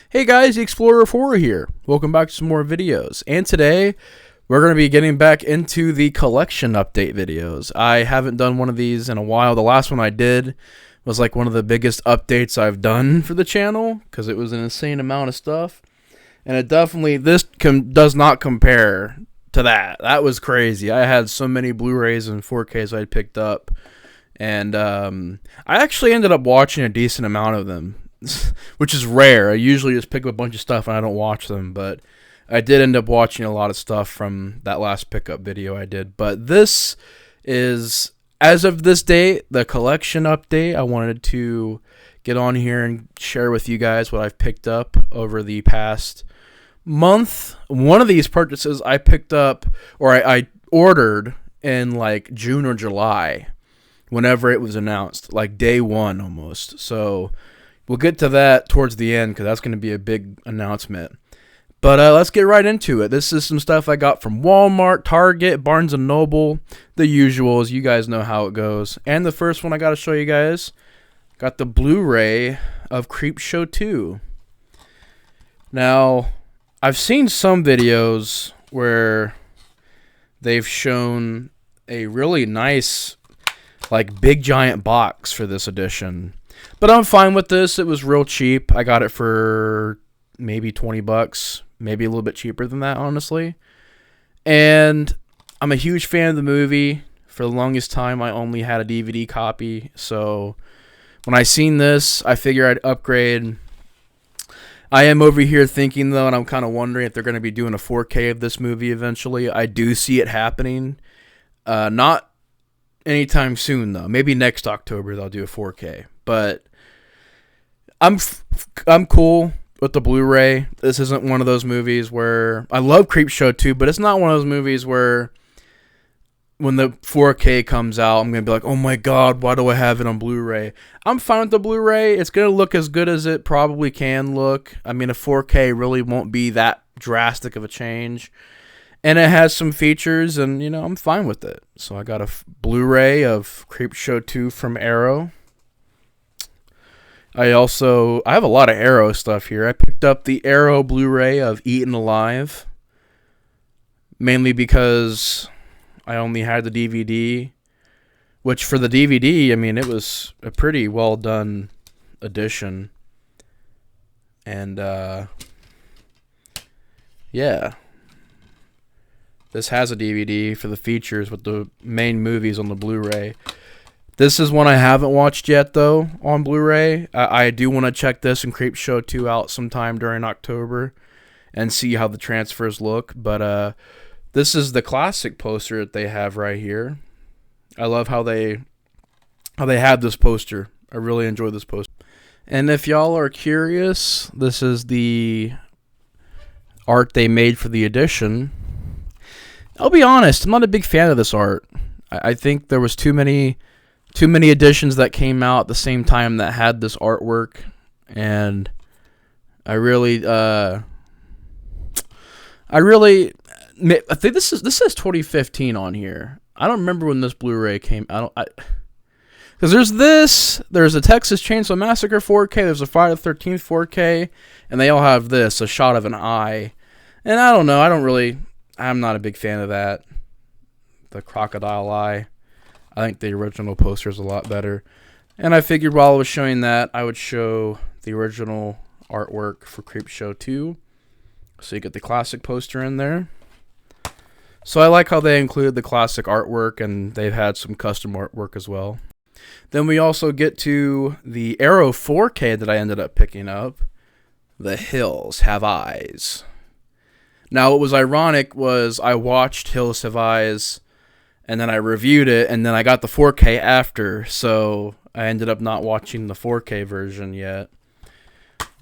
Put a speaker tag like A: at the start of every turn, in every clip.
A: Hey guys, the Explorer 4 here. Welcome back to some more videos. And today, we're going to be getting back into the collection update videos. I haven't done one of these in a while. The last one I did was like one of the biggest updates I've done for the channel, because it was an insane amount of stuff. And it definitely, does not compare to that. That was crazy. I had so many Blu-rays and 4Ks I picked up. And I actually ended up watching a decent amount of them, which is rare. I usually just pick up a bunch of stuff and I don't watch them, but I did end up watching a lot of stuff from that last pickup video I did. But this is, as of this date, the collection update. I wanted to get on here and share with you guys what I've picked up over the past month. One of these purchases I picked up, or I ordered in like June or July, whenever it was announced, like day one almost. So we'll get to that towards the end because that's going to be a big announcement. But let's get right into it. This is some stuff I got from Walmart, Target, Barnes & Noble, the usuals. You guys know how it goes. And the first one I got to show you guys, got the Blu-ray of Creepshow 2. Now, I've seen some videos where they've shown a really nice, like, big giant box for this edition. But I'm fine with this. It was real cheap. I got it for maybe 20 bucks, maybe a little bit cheaper than that, honestly. And I'm a huge fan of the movie. For the longest time, I only had a DVD copy. So when I seen this, I figured I'd upgrade. I am over here thinking, though, and I'm kind of wondering if they're going to be doing a 4K of this movie eventually. I do see it happening. Not anytime soon, though. Maybe next October they'll do a 4K. But I'm cool with the Blu-ray. This isn't one of those movies where I love Creepshow 2, but it's not one of those movies where when the 4K comes out, I'm going to be like, oh my god, why do I have it on Blu-ray? I'm fine with the Blu-ray. It's going to look as good as it probably can look. I mean, a 4K really won't be that drastic of a change. And it has some features, and, you know, I'm fine with it. So I got a Blu-ray of Creepshow 2 from Arrow. I have a lot of Arrow stuff here. I picked up the Arrow Blu-ray of Eaten Alive, mainly because I only had the DVD, which for the DVD, I mean, it was a pretty well done edition. And, yeah. This has a DVD for the features with the main movies on the Blu-ray. This is one I haven't watched yet, though, on Blu-ray. I do want to check this and Creepshow 2 out sometime during October and see how the transfers look. But this is the classic poster that they have right here. I love how they have this poster. I really enjoy this poster. And if y'all are curious, this is the art they made for the edition. I'll be honest, I'm not a big fan of this art. I think there was too many editions that came out at the same time that had this artwork, and I think this says 2015 on here. I don't remember when this Blu-ray came. Because there's a Texas Chainsaw Massacre 4K, there's a Friday the 13th 4K, and they all have this, a shot of an eye. And I don't know, I'm not a big fan of that. The crocodile eye. I think the original poster is a lot better. And I figured while I was showing that, I would show the original artwork for Creepshow 2. So you get the classic poster in there. So I like how they included the classic artwork, and they've had some custom artwork as well. Then we also get to the Arrow 4K that I ended up picking up. The Hills Have Eyes. Now, what was ironic was I watched Hills Have Eyes, and then I reviewed it, and then I got the 4K after, so I ended up not watching the 4K version yet.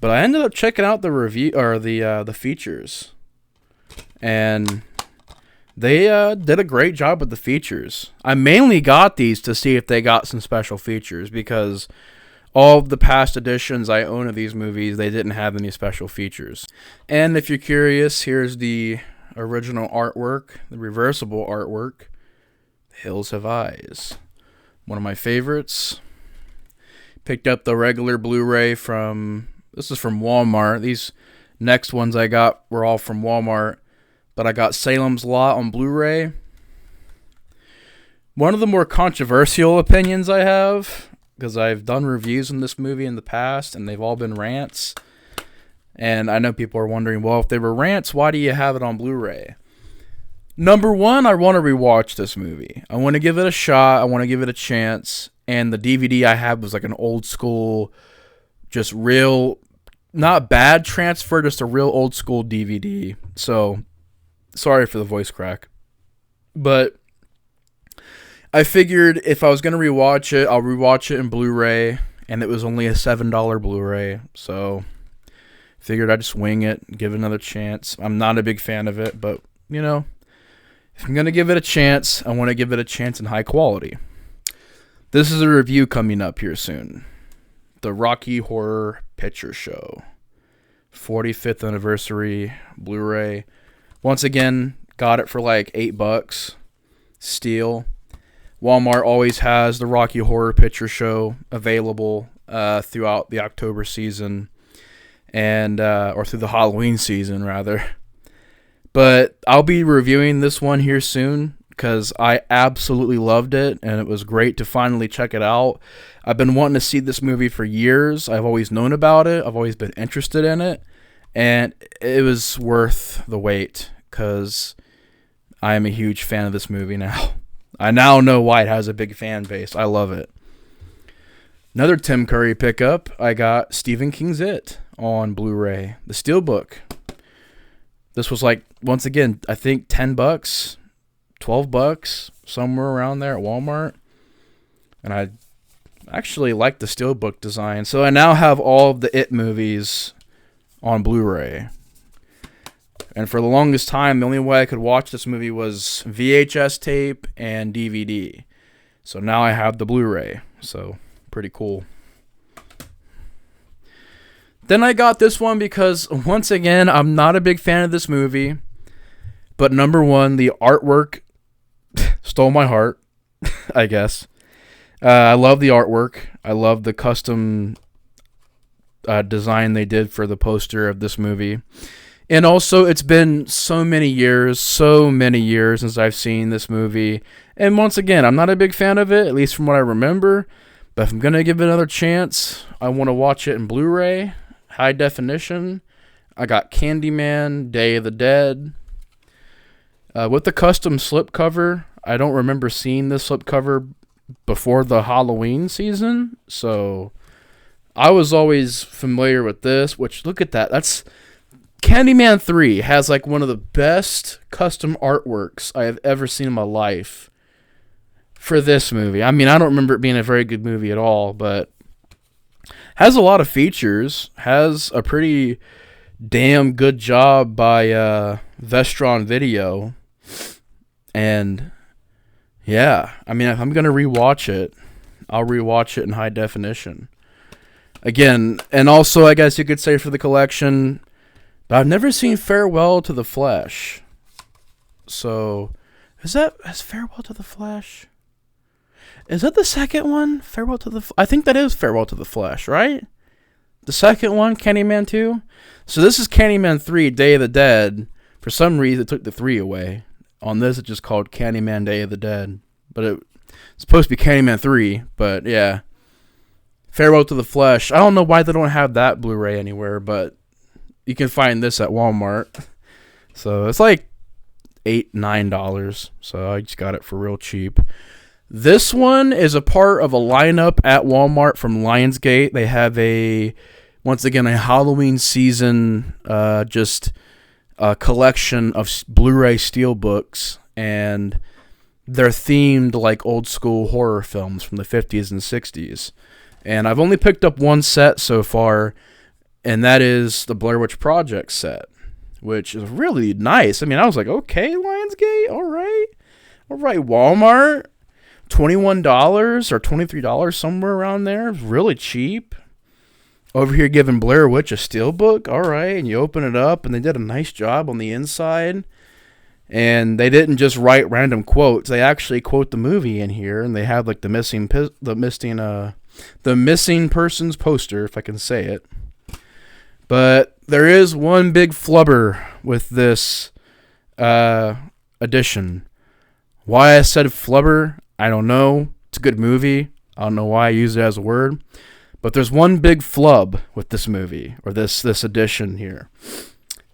A: But I ended up checking out the review, or the features, and they did a great job with the features. I mainly got these to see if they got some special features, because all of the past editions I own of these movies, they didn't have any special features. And if you're curious, here's the original artwork, the reversible artwork. Hills Have Eyes. One of my favorites. Picked up the regular Blu-ray from This is from Walmart. These next ones I got were all from Walmart. But I got Salem's Lot on Blu-ray. One of the more controversial opinions I have, because I've done reviews on this movie in the past, and they've all been rants. And I know people are wondering, well, if they were rants, why do you have it on Blu-ray? Number one, I want to rewatch this movie. I want to give it a shot. I want to give it a chance. And the DVD I had was like an old school, just real, not bad transfer, just a real old school DVD. So, sorry for the voice crack. But I figured if I was going to rewatch it, I'll rewatch it in Blu-ray. And it was only a $7 Blu-ray. So, figured I'd just wing it, give it another chance. I'm not a big fan of it, but, you know, if I'm going to give it a chance, I want to give it a chance in high quality. This is a review coming up here soon. The Rocky Horror Picture Show. 45th anniversary Blu-ray. Once again, got it for like $8. Steal. Walmart always has the Rocky Horror Picture Show available throughout the October season. And or through the Halloween season, rather. But I'll be reviewing this one here soon because I absolutely loved it, and it was great to finally check it out. I've been wanting to see this movie for years. I've always known about it. I've always been interested in it, and it was worth the wait because I am a huge fan of this movie now. I now know why it has a big fan base. I love it. Another Tim Curry pickup, I got Stephen King's It on Blu-ray, the Steelbook. This was like, once again, I think $10, $12, somewhere around there at Walmart. And I actually like the Steelbook design. So I now have all of the It movies on Blu-ray. And for the longest time, the only way I could watch this movie was VHS tape and DVD. So now I have the Blu-ray. So pretty cool. Then I got this one because, once again, I'm not a big fan of this movie. But number one, the artwork stole my heart, I guess. I love the artwork. I love the custom design they did for the poster of this movie. And also, it's been so many years since I've seen this movie. And once again, I'm not a big fan of it, at least from what I remember. But if I'm going to give it another chance, I want to watch it in Blu-ray. High definition. I got Candyman, Day of the Dead. With the custom slipcover, I don't remember seeing this slipcover before the Halloween season. So I was always familiar with this, which, look at that. That's Candyman 3 has like one of the best custom artworks I have ever seen in my life for this movie. I mean, I don't remember it being a very good movie at all, but has a lot of features, has a pretty damn good job by Vestron Video. And yeah, I mean, if I'm going to rewatch it, I'll rewatch it in high definition. Again, and also I guess you could say for the collection, but I've never seen Farewell to the Flesh. So, is Farewell to the Flesh? Is that the second one? I think that is Farewell to the Flesh, right? The second one, Candyman 2? So this is Candyman 3, Day of the Dead. For some reason, it took the 3 away. On this, it's just called Candyman, Day of the Dead. But it's supposed to be Candyman 3, but yeah. Farewell to the Flesh. I don't know why they don't have that Blu-ray anywhere, but you can find this at Walmart. So it's like $8, $9. So I just got it for real cheap. This one is a part of a lineup at Walmart from Lionsgate. They have once again, a Halloween season, just a collection of Blu-ray steelbooks, and they're themed like old school horror films from the 50s and 60s. And I've only picked up one set so far, and that is the Blair Witch Project set, which is really nice. I mean, I was like, okay, Lionsgate, all right, Walmart. $21 or $23, somewhere around there. Really cheap. Over here giving Blair Witch a steelbook. All right. And you open it up, and they did a nice job on the inside. And they didn't just write random quotes. They actually quote the movie in here, and they have like the missing persons poster, if I can say it. But there is one big flubber with this edition. Why I said flubber, I don't know. It's a good movie. I don't know why I use it as a word. But there's one big flub with this movie, or this edition here.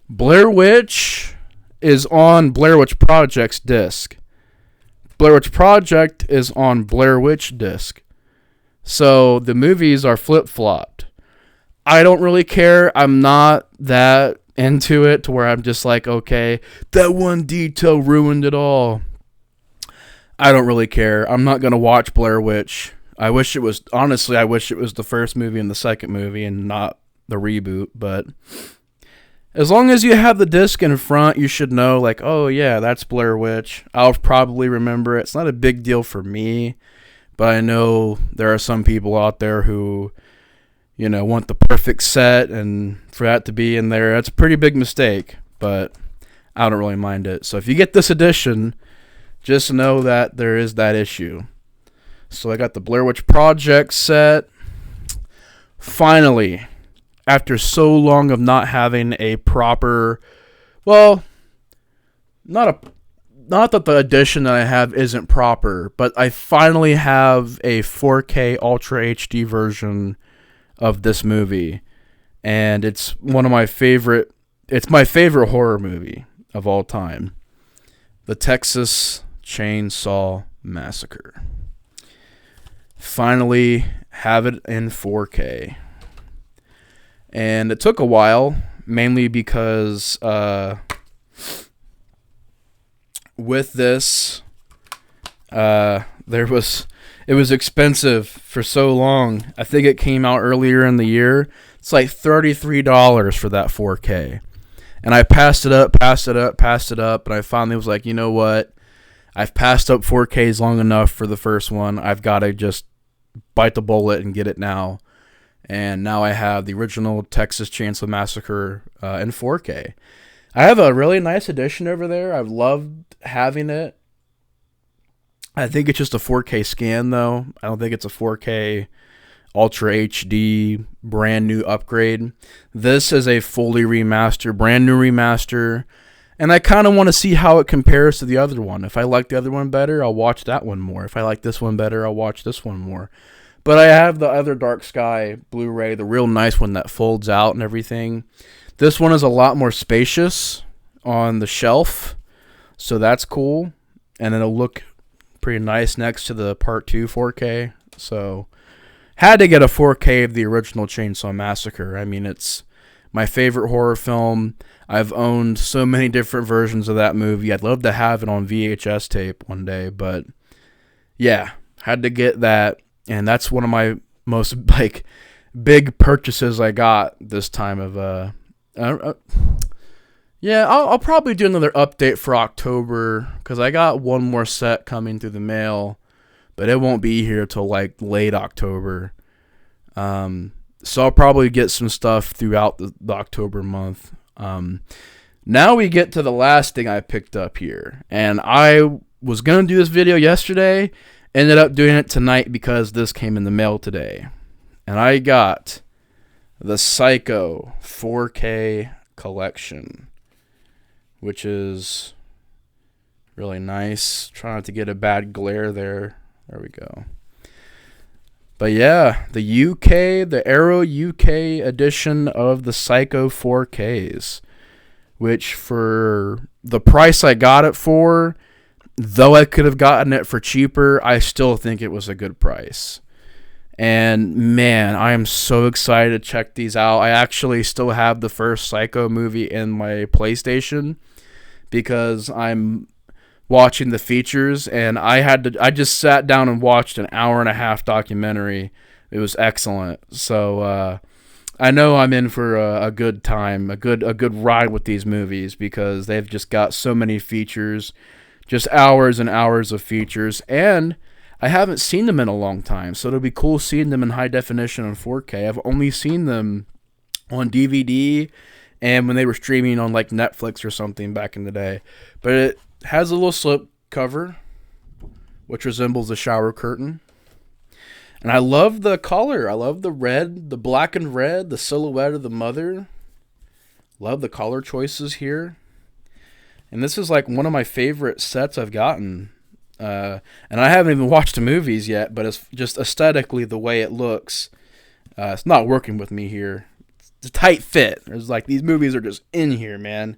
A: Blair Witch is on Blair Witch Project's disc. Blair Witch Project is on Blair Witch disc. So the movies are flip-flopped. I don't really care. I'm not that into it to where I'm just like, okay, that one detail ruined it all. I don't really care. I'm not going to watch Blair Witch. I wish it was the first movie and the second movie and not the reboot, but as long as you have the disc in front, you should know, like, oh yeah, that's Blair Witch. I'll probably remember it. It's not a big deal for me, but I know there are some people out there who, want the perfect set, and for that to be in there, that's a pretty big mistake, but I don't really mind it. So if you get this edition, just know that there is that issue. So I got the Blair Witch Project set. Finally, after so long of not having a proper, not that the edition that I have isn't proper, but I finally have a 4K Ultra HD version of this movie, and it's my favorite horror movie of all time, The Texas Chainsaw Massacre. Finally have it in 4K. And it took a while, mainly because with this, it was expensive for so long. I think it came out earlier in the year. It's like $33 for that 4K. And I passed it up, and I finally was like, you know what? I've passed up 4Ks long enough for the first one. I've got to just bite the bullet and get it now. And now I have the original Texas Chainsaw Massacre in 4K. I have a really nice edition over there. I've loved having it. I think it's just a 4K scan, though. I don't think it's a 4K Ultra HD brand new upgrade. This is a fully remastered, brand new remaster. And I kind of want to see how it compares to the other one. If I like the other one better, I'll watch that one more. If I like this one better, I'll watch this one more. But I have the other Dark Sky Blu-ray, the real nice one that folds out and everything. This one is a lot more spacious on the shelf, so that's cool. And it'll look pretty nice next to the Part 2 4K. So, had to get a 4K of the original Chainsaw Massacre. I mean, it's my favorite horror film. I've owned so many different versions of that movie. I'd love to have it on VHS tape one day, but yeah, had to get that. And that's one of my most big purchases I got this time of I'll probably do another update for October because I got one more set coming through the mail, but it won't be here till like late October. So I'll probably get some stuff throughout the October month. Now we get to the last thing I picked up here, and I was gonna do this video yesterday. Ended up doing it tonight because this came in the mail today. And I got the Psycho 4K collection, which is really nice. Trying not to get a bad glare there. There we go. But yeah, the Arrow UK edition of the Psycho 4Ks, which for the price I got it for, though I could have gotten it for cheaper, I still think it was a good price. And man, I am so excited to check these out. I actually still have the first Psycho movie in my PlayStation because I'm watching the features, and I just sat down and watched an 1.5-hour documentary. It was excellent. So I know I'm in for a good time, a good ride with these movies because they've just got so many features. Just hours and hours of features, and I haven't seen them in a long time, so it'll be cool seeing them in high definition on 4K. I've only seen them on DVD and when they were streaming on like Netflix or something back in the day. But it has a little slip cover, which resembles a shower curtain. And I love the color. I love the red, the black and red, the silhouette of the mother. Love the color choices here. And this is like one of my favorite sets I've gotten. And I haven't even watched the movies yet, but it's just aesthetically the way it looks. It's not working with me here. It's a tight fit. There's like these movies are just in here, man.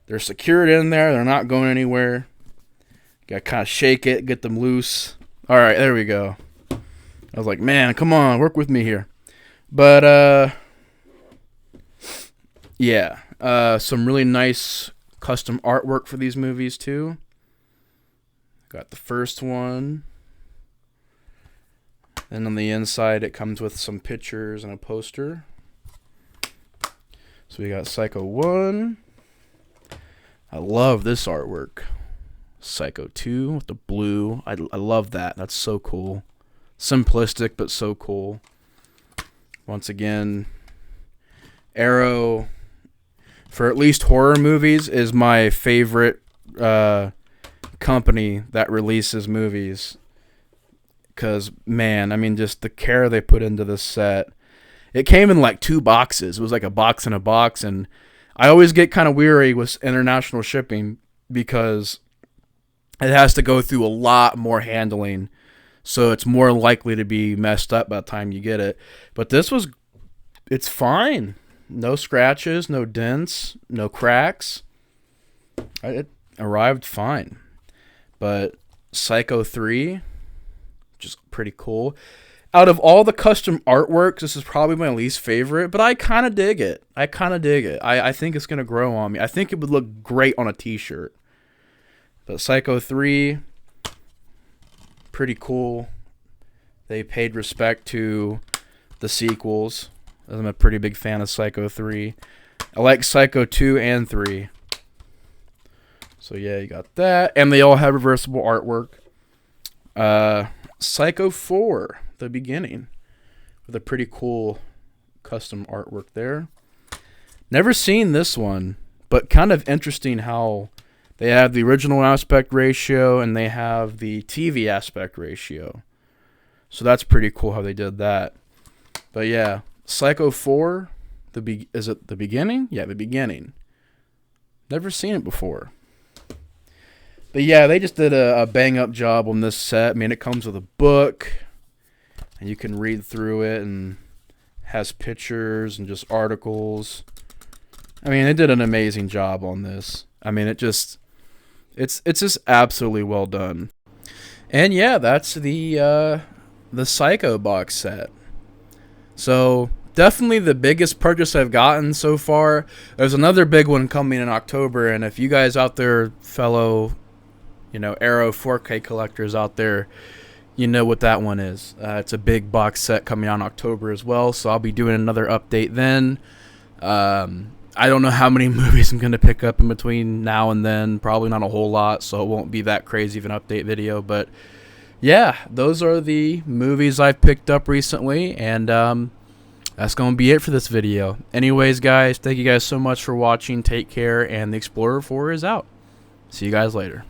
A: They're secured in there. They're not going anywhere. Got to kind of shake it, get them loose. All right, there we go. I was like, man, come on, work with me here. But, yeah, some really nice custom artwork for these movies, too. Got the first one. And on the inside, it comes with some pictures and a poster. So we got Psycho 1. I love this artwork. Psycho 2 with the blue. I love that. That's so cool. Simplistic, but so cool. Once again, Arrow, for at least horror movies, is my favorite company that releases movies. Because, man, I mean, just the care they put into this set. It came in like 2 boxes. It was like a box in a box. And I always get kind of weary with international shipping because it has to go through a lot more handling. So it's more likely to be messed up by the time you get it. But this was, it's fine. No scratches, no dents, no cracks. It arrived fine. But Psycho 3, just pretty cool. Out of all the custom artworks, this is probably my least favorite, but I kind of dig it. I think it's going to grow on me. I think it would look great on a t-shirt. But Psycho 3, pretty cool. They paid respect to the sequels. I'm a pretty big fan of Psycho 3. I like Psycho 2 and 3. So yeah, you got that. And they all have reversible artwork. Psycho 4, the beginning, with a pretty cool custom artwork there. Never seen this one, but kind of interesting how they have the original aspect ratio and they have the TV aspect ratio. So that's pretty cool how they did that. But yeah, Psycho 4, is it the beginning? Yeah, the beginning. Never seen it before. But yeah, they just did a bang-up job on this set. I mean, it comes with a book, and you can read through it, and has pictures and just articles. I mean, they did an amazing job on this. I mean, it's just absolutely well done. And yeah, that's the Psycho box set. So definitely the biggest purchase I've gotten so far. There's another big one coming in October, and if you guys out there, fellow, Arrow 4K collectors out there, you know what that one is. It's a big box set coming out in October as well, so I'll be doing another update then. I don't know how many movies I'm going to pick up in between now and then. Probably not a whole lot, so it won't be that crazy of an update video. But yeah, those are the movies I've picked up recently, and that's going to be it for this video. Anyways, guys, thank you guys so much for watching. Take care, and the Explorer 4 is out. See you guys later.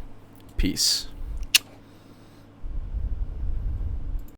A: Peace.